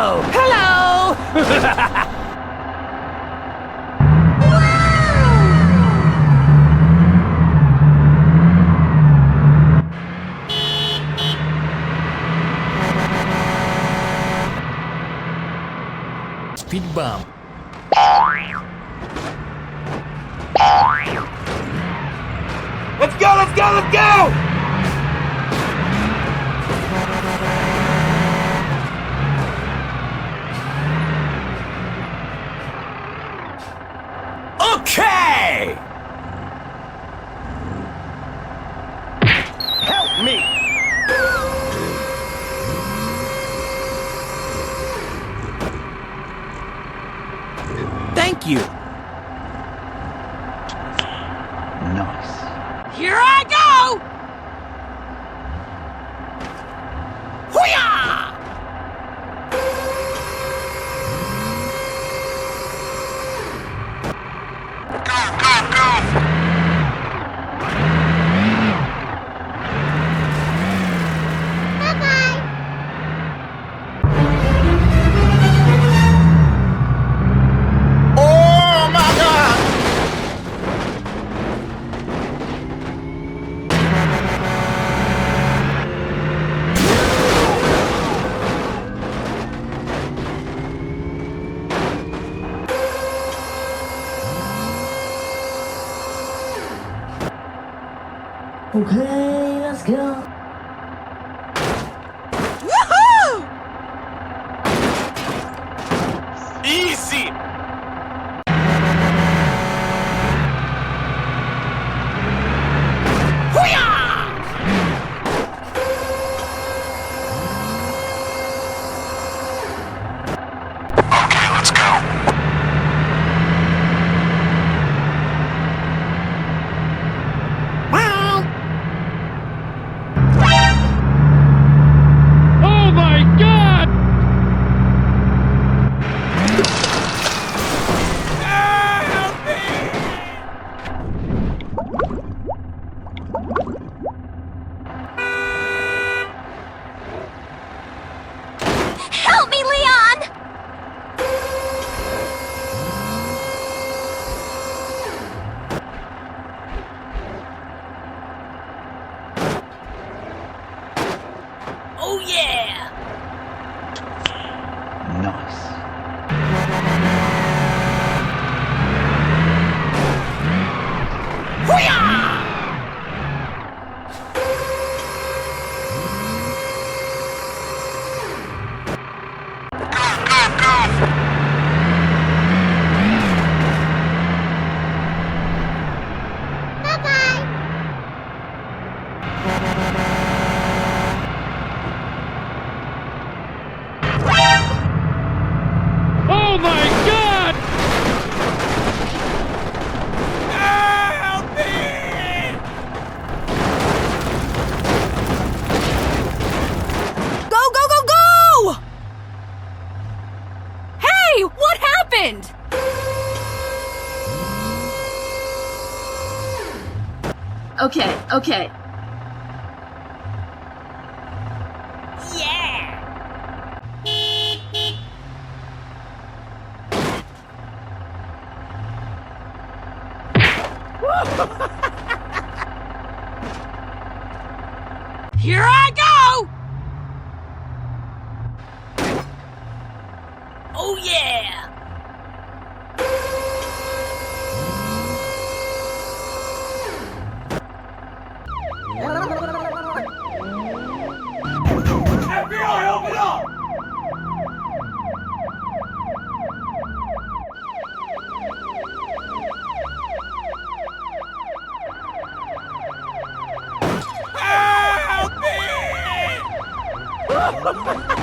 Hello! Hello! Speed bump. Let's go, let's go, let's go! Okay! Help me! Thank you. Nice. Here I go! Hoo-yah! Oh my God! Okay, let's go. Woohoo! Easy! Hoo-yah! Okay, let's go. Oh my god! Help me, Leon! Oh yeah! Nice. Hoo-yah! Oh my god! Help me! Go, go, go, go! Hey, what happened? Okay, okay. Yeah! Here I go! Oh yeah! FBI, open up! Help me!